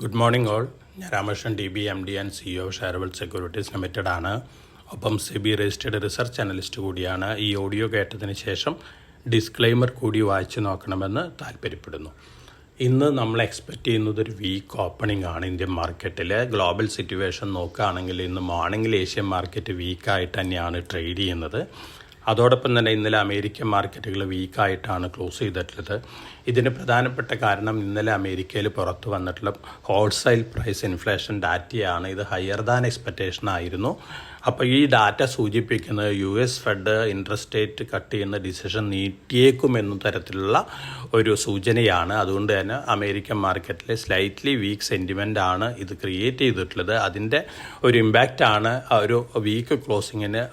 Good morning all. ഞാൻ Ramakrishnan DB MD and CEO Sharewealth securities limited ആണ്. ഒപ്പം SEBI രജിസ്റ്റേർഡ് റിസർച്ച് അനലിസ്റ്റ് കൂടിയാണ്. ഈ ഓഡിയോ കേട്ടതിന് ശേഷം ഡിസ്ക്ലെയിമർ കൂടി വായിച്ചു നോക്കണമെന്ന് താല്പര്യപ്പെടുന്നു. ഇന്ന് നമ്മൾ എക്സ്പെക്റ്റ് ചെയ്യുന്നത് ഒരു വീക്ക് ഓപ്പണിംഗ് ആണ് ഇന്ത്യൻ മാർക്കറ്റിൽ. ഗ്ലോബൽ സിറ്റുവേഷൻ നോക്കുകയാണെങ്കിൽ ഇന്ന് മോർണിംഗിൽ ഏഷ്യൻ മാർക്കറ്റ് വീക്കായിട്ട് തന്നെയാണ് ട്രേഡ് ചെയ്യുന്നത്. അതോടൊപ്പം തന്നെ ഇന്നലെ അമേരിക്കൻ മാർക്കറ്റുകൾ വീക്കായിട്ടാണ് ക്ലോസ് ചെയ്തിട്ടുള്ളത്. ഇതിന് പ്രധാനപ്പെട്ട കാരണം ഇന്നലെ അമേരിക്കയിൽ പുറത്തു വന്നിട്ടുള്ള ഹോൾസെയിൽ പ്രൈസ് ഇൻഫ്ലേഷൻ ഡാറ്റയാണ്. ഇത് ഹയർ ദാൻ എക്സ്പെക്റ്റേഷൻ ആയിരുന്നു. അപ്പോൾ ഈ ഡാറ്റ സൂചിപ്പിക്കുന്നത് US fed interest rate cut ചെയ്യുന്ന ഡിസിഷൻ നീട്ടിയേക്കുമെന്ന തരത്തിലുള്ള ഒരു സൂചനയാണ്. അതുകൊണ്ട് തന്നെ അമേരിക്കൻ മാർക്കറ്റിൽ സ്ലൈറ്റ്ലി വീക്ക് സെൻറ്റിമെൻ്റ് ആണ് ഇത് ക്രിയേറ്റ് ചെയ്തിട്ടുള്ളത്. അതിൻ്റെ ഒരു ഇമ്പാക്റ്റാണ് ഒരു വീക്ക് ക്ലോസിങ്ങിന്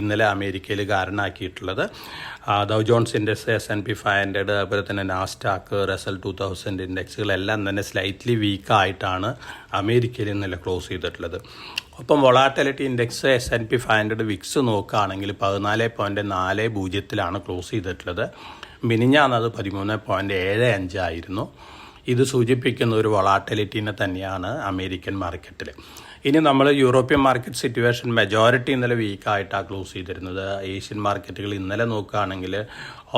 ഇന്നലെ അമേരിക്കയിൽ കാരണമാക്കിയിട്ടുള്ളത്. ഡൗ ജോൺസ് ഇൻഡെക്സ്, S&P 500, അതുപോലെ തന്നെ നാസ്ഡാക്ക്, റസൽ 2000 ഇൻഡെക്സുകളെല്ലാം തന്നെ സ്ലൈറ്റ്ലി വീക്കായിട്ടാണ് അമേരിക്കയിൽ ഇന്നലെ ക്ലോസ് ചെയ്തിട്ടുള്ളത്. ഒപ്പം വൊളാറ്റിലിറ്റി ഇൻഡെക്സ് S&P 500 വിക്സ് നോക്കുകയാണെങ്കിൽ 14.40 ക്ലോസ് ചെയ്തിട്ടുള്ളത്. മിനിഞ്ഞാന്നത് 13.75 ആയിരുന്നു. ഇത് സൂചിപ്പിക്കുന്ന ഒരു വൊളാറ്റിലിറ്റീനെ തന്നെയാണ് അമേരിക്കൻ മാർക്കറ്റിൽ. ഇനി നമ്മൾ യൂറോപ്യൻ മാർക്കറ്റ് സിറ്റുവേഷൻ മെജോറിറ്റി ഇന്നലെ വീക്കായിട്ടാണ് ക്ലോസ് ചെയ്തിരുന്നത്. ഏഷ്യൻ മാർക്കറ്റുകൾ ഇന്നലെ നോക്കുകയാണെങ്കിൽ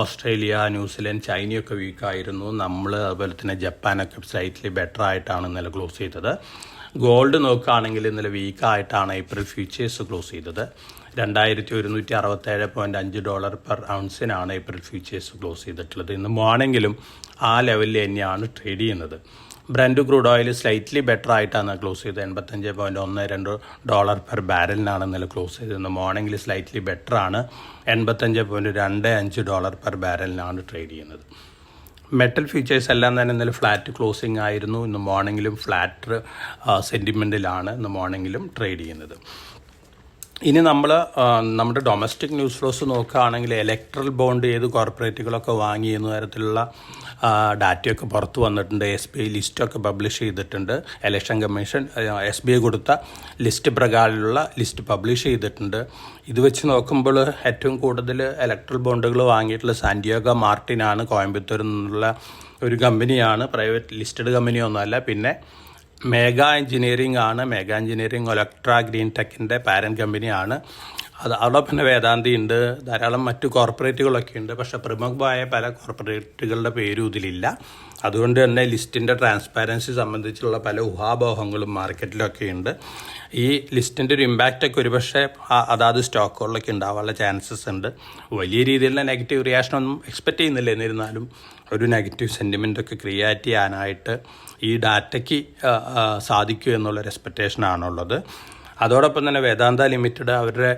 ഓസ്ട്രേലിയ, ന്യൂസിലൻഡ്, ചൈനയൊക്കെ വീക്കായിരുന്നു. നമ്മൾ അതുപോലെ തന്നെ ജപ്പാനൊക്കെ സ്ലൈറ്റ്ലി ബെറ്റർ ആയിട്ടാണ് ഇന്നലെ ക്ലോസ് ചെയ്തത്. ഗോൾഡ് നോക്കുകയാണെങ്കിൽ ഇന്നലെ വീക്കായിട്ടാണ് ഏപ്രിൽ ഫ്യൂച്ചേഴ്സ് ക്ലോസ് ചെയ്തത്. $2167.5 പെർ ഔൺസിനാണ് ഏപ്രിൽ ഫ്യൂച്ചേഴ്സ് ക്ലോസ് ചെയ്തിട്ടുള്ളത്. ഇന്ന് മോർണിംഗിലും ആ ലെവലിൽ തന്നെയാണ് ട്രേഡ് ചെയ്യുന്നത്. Brent crude oil slightly better ആയിട്ടാണ് ക്ലോസ് ചെയ്തത്. $85.12 പെർ ബാരലിനാണ് ഇന്നലെ ക്ലോസ് ചെയ്തത്. ഇന്ന് മോർണിംഗിൽ സ്ലൈറ്റ്ലി ബെറ്റർ ആണ്. $85.25 പെർ ബാരലിനാണ് ട്രേഡ് ചെയ്യുന്നത്. മെറ്റൽ ഫ്യൂച്ചേഴ്സ് എല്ലാം തന്നെ ഇന്നലെ ഫ്ലാറ്റ് ക്ലോസിംഗ് ആയിരുന്നു. ഇന്ന് മോർണിംഗിലും ഫ്ലാറ്റ് സെൻറ്റിമെൻറ്റിലാണ് ഇന്ന് മോർണിംഗിലും ട്രേഡ് ചെയ്യുന്നത്. ഇനി നമ്മൾ നമ്മുടെ ഡൊമസ്റ്റിക് ന്യൂസ് ഫ്ലോസ് നോക്കുകയാണെങ്കിൽ ഇലക്ട്രൽ ബോണ്ട് ഏത് കോർപ്പറേറ്റുകളൊക്കെ വാങ്ങി എന്ന തരത്തിലുള്ള ഡാറ്റയൊക്കെ പുറത്തു വന്നിട്ടുണ്ട്. SBI ലിസ്റ്റൊക്കെ പബ്ലിഷ് ചെയ്തിട്ടുണ്ട്. ഇലക്ഷൻ കമ്മീഷൻ SBI കൊടുത്ത ലിസ്റ്റ് പ്രകാരമുള്ള ലിസ്റ്റ് പബ്ലിഷ് ചെയ്തിട്ടുണ്ട്. ഇത് വെച്ച് നോക്കുമ്പോൾ ഏറ്റവും കൂടുതൽ ഇലക്ട്രൽ ബോണ്ടുകൾ വാങ്ങിയിട്ടുള്ള സാന്റിയാഗോ മാർട്ടിനാണ്. കോയമ്പത്തൂരിൽ നിന്നുള്ള ഒരു കമ്പനിയാണ്, പ്രൈവറ്റ് ലിസ്റ്റഡ് കമ്പനിയൊന്നുമല്ല. പിന്നെ മേഗാ എഞ്ചിനീയറിംഗ് ആണ്. മേഗാ എഞ്ചിനീയറിംഗ് ഒലക്ട്ര ഗ്രീൻ ടെക്കിൻ്റെ പാരൻറ്റ് കമ്പനിയാണ്. അതോടൊപ്പം തന്നെ വേദാന്തി ഉണ്ട്, ധാരാളം മറ്റു കോർപ്പറേറ്റുകളൊക്കെ ഉണ്ട്. പക്ഷേ പ്രമുഖമായ പല കോർപ്പറേറ്റുകളുടെ പേരും ഇതിലില്ല. അതുകൊണ്ട് തന്നെ ലിസ്റ്റിൻ്റെ ട്രാൻസ്പാരൻസി സംബന്ധിച്ചുള്ള പല ഊഹാപോഹങ്ങളും മാർക്കറ്റിലൊക്കെ ഉണ്ട്. ഈ ലിസ്റ്റിൻ്റെ ഒരു ഇമ്പാക്റ്റൊക്കെ ഒരുപക്ഷെ അതാത് സ്റ്റോക്കുകളിലൊക്കെ ഉണ്ടാവാനുള്ള ചാൻസസ് ഉണ്ട്. വലിയ രീതിയിലുള്ള നെഗറ്റീവ് റിയാക്ഷനൊന്നും എക്സ്പെക്റ്റ് ചെയ്യുന്നില്ല. എന്നിരുന്നാലും ഒരു നെഗറ്റീവ് സെൻറ്റിമെൻ്റൊക്കെ ക്രിയേറ്റ് ചെയ്യാനായിട്ട് ഈ ഡാറ്റയ്ക്ക് സാധിക്കും എന്നുള്ളൊരു എക്സ്പെക്റ്റേഷനാണുള്ളത്. അതോടൊപ്പം തന്നെ വേദാന്ത ലിമിറ്റഡ് അവരുടെ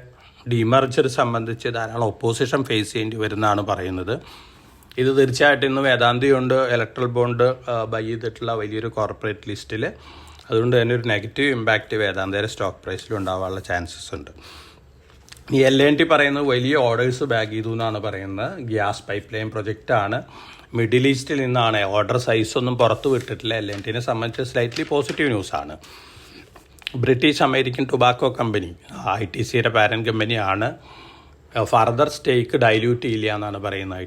ഡിമർജർ സംബന്ധിച്ച് ധാരാളം ഒപ്പോസിഷൻ ഫേസ് ചെയ്യേണ്ടി വരുന്നതാണ് പറയുന്നത്. ഇത് തീർച്ചയായിട്ടും ഇന്ന് വേദാന്തയുണ്ട് ഇലക്ട്രൽ ബോണ്ട് ബൈ ചെയ്തിട്ടുള്ള വലിയൊരു കോർപ്പറേറ്റ് ലിസ്റ്റിൽ. അതുകൊണ്ട് തന്നെ ഒരു നെഗറ്റീവ് ഇമ്പാക്റ്റ് വേദാന്തയുടെ സ്റ്റോക്ക് പ്രൈസിൽ ഉണ്ടാവാനുള്ള ചാൻസസ് ഉണ്ട്. ഈ L&T പറയുന്നത് വലിയ ഓർഡേഴ്സ് ബാഗ് ചെയ്തു എന്നാണ് പറയുന്നത്. ഗ്യാസ് പൈപ്പ് ലൈൻ പ്രൊജക്റ്റാണ്. മിഡിൽ ഈസ്റ്റിൽ നിന്നാണ്. ഓർഡർ സൈസൊന്നും പുറത്തു വിട്ടിട്ടില്ല. L&Tനെ സംബന്ധിച്ച് സ്ലൈറ്റ്ലി പോസിറ്റീവ് ന്യൂസാണ്. ബ്രിട്ടീഷ് അമേരിക്കൻ ടൊബാക്കോ കമ്പനി ITCയുടെ പാരൻറ്റ് കമ്പനിയാണ്. ഫർദർ സ്റ്റേക്ക് ഡൈല്യൂട്ട് ചെയ്യില്ല എന്നാണ് പറയുന്നത്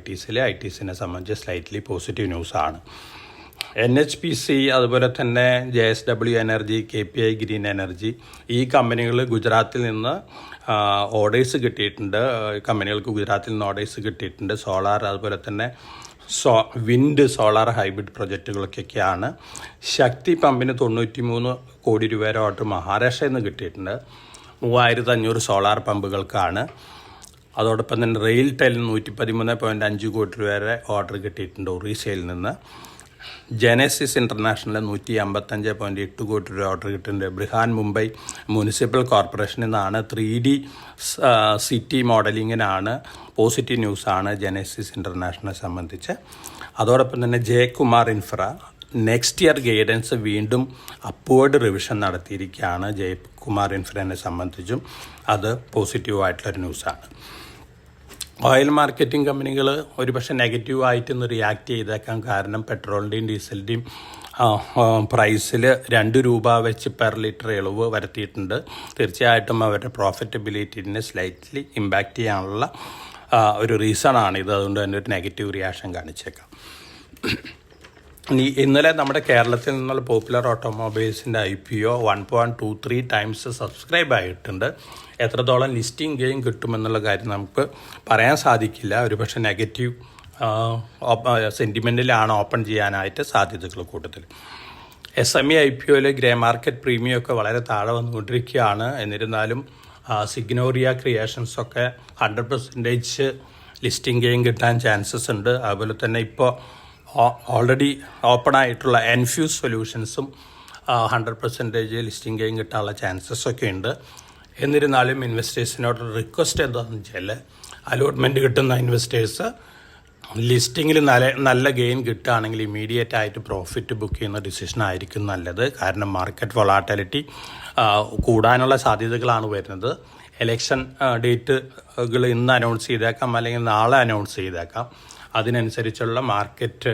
ITCനെ സംബന്ധിച്ച് സ്ലൈറ്റ്ലി പോസിറ്റീവ് ന്യൂസാണ്. NHPC അതുപോലെ തന്നെ JSW energy, KPI green energy ഈ കമ്പനികൾ ഗുജറാത്തിൽ നിന്ന് ഓർഡേഴ്സ് കിട്ടിയിട്ടുണ്ട്. കമ്പനികൾക്ക് ഗുജറാത്തിൽ നിന്ന് ഓർഡേഴ്സ് കിട്ടിയിട്ടുണ്ട്. സോളാർ അതുപോലെ തന്നെ വിൻഡ്, സോളാർ ഹൈബ്രിഡ് പ്രൊജക്റ്റുകൾക്കൊക്കെയാണ്. ശക്തി പമ്പിന് 93 കോടി രൂപയുടെ ഓർഡർ മഹാരാഷ്ട്രയിൽ നിന്ന് കിട്ടിയിട്ടുണ്ട്. 3500 സോളാർ പമ്പുകൾക്കാണ്. അതോടൊപ്പം തന്നെ റെയിൽ ടെലിന് 113.5 കോടി രൂപയുടെ ഓർഡർ കിട്ടിയിട്ടുണ്ട് ഒറീസയിൽ നിന്ന്. ജെനസിസ് ഇൻ്റർനാഷണൽ 155.8 കോടി രൂപ ഓർഡർ കിട്ടിയിട്ടുണ്ട്. ബ്രിഹാൻ മുംബൈ മുനിസിപ്പൽ കോർപ്പറേഷനിൽ നിന്നാണ്. 3D സിറ്റി മോഡലിങ്ങിനാണ്. പോസിറ്റീവ് ന്യൂസാണ് ജെനസിസ് ഇൻ്റർനാഷണലെ സംബന്ധിച്ച്. അതോടൊപ്പം തന്നെ Jayakumar infra next year guidance വീണ്ടും അപ്വേർഡ് റിവിഷൻ നടത്തിയിരിക്കുകയാണ്. ജയകുമാർ ഇൻഫ്രനെ സംബന്ധിച്ചും അത് പോസിറ്റീവായിട്ടുള്ളൊരു ന്യൂസാണ്. ഓയിൽ മാർക്കറ്റിംഗ് കമ്പനികൾ ഒരുപക്ഷെ നെഗറ്റീവായിട്ട് ഇന്ന് റിയാക്ട് ചെയ്തേക്കാൻ കാരണം പെട്രോളിൻ്റെയും ഡീസലിൻ്റെയും പ്രൈസിൽ 2 രൂപ വെച്ച് പെർ ലിറ്റർ ഇളവ് വരുത്തിയിട്ടുണ്ട്. തീർച്ചയായിട്ടും അവരുടെ പ്രോഫിറ്റബിലിറ്റിനെ സ്ലൈറ്റ്ലി ഇമ്പാക്റ്റ് ചെയ്യാനുള്ള ഒരു റീസണാണിത്. അതുകൊണ്ട് തന്നെ ഒരു നെഗറ്റീവ് റിയാക്ഷൻ കാണിച്ചേക്കാം. ഇന്നലെ നമ്മുടെ കേരളത്തിൽ നിന്നുള്ള പോപ്പുലർ ഓട്ടോമൊബൈൽസിൻ്റെ IPO 1.23 ടൈംസ് സബ്സ്ക്രൈബ് ആയിട്ടുണ്ട്. എത്രത്തോളം ലിസ്റ്റിംഗ് ഗെയിൻ കിട്ടുമെന്നുള്ള കാര്യം നമുക്ക് പറയാൻ സാധിക്കില്ല. ഒരുപക്ഷെ നെഗറ്റീവ് സെൻറ്റിമെൻറ്റിലാണ് ഓപ്പൺ ചെയ്യാനായിട്ട് സാധ്യതകൾ കൂടുതൽ. SME IPOയിൽ ഗ്രേ മാർക്കറ്റ് പ്രീമിയം ഒക്കെ വളരെ താഴെ വന്നുകൊണ്ടിരിക്കുകയാണ്. എന്നിരുന്നാലും സിഗ്നോറിയ ക്രിയേഷൻസൊക്കെ 100% ലിസ്റ്റിംഗ് ഗെയിൻ കിട്ടാൻ ചാൻസസ് ഉണ്ട്. അതുപോലെ തന്നെ ഇപ്പോൾ ഓൾറെഡി ഓപ്പൺ ആയിട്ടുള്ള എൻഫ്യൂസ് സൊല്യൂഷൻസും 100% ലിസ്റ്റിംഗ് ഗെയിൻ കിട്ടാനുള്ള ചാൻസസ് ഒക്കെ ഉണ്ട്. എന്നിരുന്നാലും ഇൻവെസ്റ്റേഴ്സിനോട് റിക്വസ്റ്റ് എന്താണെന്ന് വെച്ചാൽ അലോട്ട്മെൻറ്റ് കിട്ടുന്ന ഇൻവെസ്റ്റേഴ്സ് ലിസ്റ്റിങ്ങിൽ നല്ല ഗെയിൻ കിട്ടുകയാണെങ്കിൽ ഇമീഡിയറ്റ് ആയിട്ട് പ്രോഫിറ്റ് ബുക്ക് ചെയ്യുന്ന ഡിസിഷൻ ആയിരിക്കും നല്ലത്. കാരണം മാർക്കറ്റ് വൊളാറ്റിലിറ്റി കൂടാനുള്ള സാധ്യതകളാണ് വരുന്നത്. എലക്ഷൻ ഡേറ്റുകൾ ഇന്ന് അനൗൺസ് ചെയ്തേക്കാം, അല്ലെങ്കിൽ നാളെ അനൗൺസ് ചെയ്തേക്കാം. അതിനനുസരിച്ചുള്ള മാർക്കറ്റ്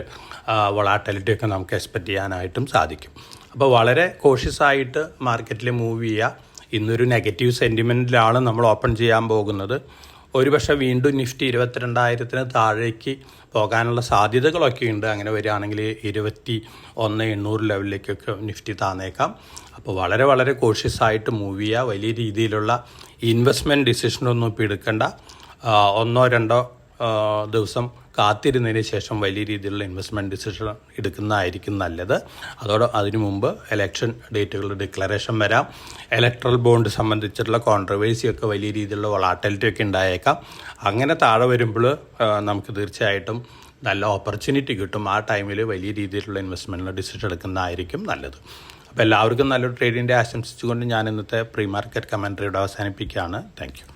വൊളാറ്റിലിറ്റി ഒക്കെ നമുക്ക് എക്സ്പെക്റ്റ് ചെയ്യാനായിട്ടും സാധിക്കും. അപ്പോൾ വളരെ കോഷ്യസായിട്ട് മാർക്കറ്റിൽ മൂവ് ചെയ്യുക. ഇന്നൊരു നെഗറ്റീവ് സെൻറ്റിമെൻറ്റിലാണ് നമ്മൾ ഓപ്പൺ ചെയ്യാൻ പോകുന്നത്. ഒരുപക്ഷെ വീണ്ടും നിഫ്റ്റി 22,000 താഴേക്ക് പോകാനുള്ള സാധ്യതകളൊക്കെ ഉണ്ട്. അങ്ങനെ വരികയാണെങ്കിൽ 21,800 ലെവലിലേക്കൊക്കെ നിഫ്റ്റി താന്നേക്കാം. അപ്പോൾ വളരെ വളരെ കോഷ്യസായിട്ട് മൂവ് ചെയ്യുക. വലിയ രീതിയിലുള്ള ഇൻവെസ്റ്റ്മെൻറ്റ് ഡിസിഷനൊന്നും ഇപ്പോൾ എടുക്കേണ്ട. 1-2 ദിവസം കാത്തിരുന്നതിന് ശേഷം വലിയ രീതിയിലുള്ള ഇൻവെസ്റ്റ്മെൻറ്റ് ഡിസിഷൻ എടുക്കുന്നതായിരിക്കും നല്ലത്. അതിനു മുമ്പ് ഇലക്ഷൻ ഡേറ്റുകളുടെ ഡിക്ലറേഷൻ വരാം. ഇലക്ട്രൽ ബോണ്ട് സംബന്ധിച്ചിട്ടുള്ള കോൺട്രവേഴ്സിയൊക്കെ വലിയ രീതിയിലുള്ള വൊളാറ്റിലിറ്റി ഒക്കെ ഉണ്ടായേക്കാം. അങ്ങനെ താഴെ വരുമ്പോൾ നമുക്ക് തീർച്ചയായിട്ടും നല്ല ഓപ്പർച്യൂണിറ്റി കിട്ടും. ആ ടൈമിൽ വലിയ രീതിയിലുള്ള ഇൻവെസ്റ്റ്മെൻറ്റിന് ഡിസിഷൻ എടുക്കുന്നതായിരിക്കും നല്ലത്. അപ്പോൾ എല്ലാവർക്കും നല്ലൊരു ട്രേഡിൻ്റെ ആശംസിച്ചുകൊണ്ട് ഞാൻ ഇന്നത്തെ പ്രീ മാർക്കറ്റ് കമൻട്രിയുടെ അവസാനിപ്പിക്കുകയാണ്. Thank you.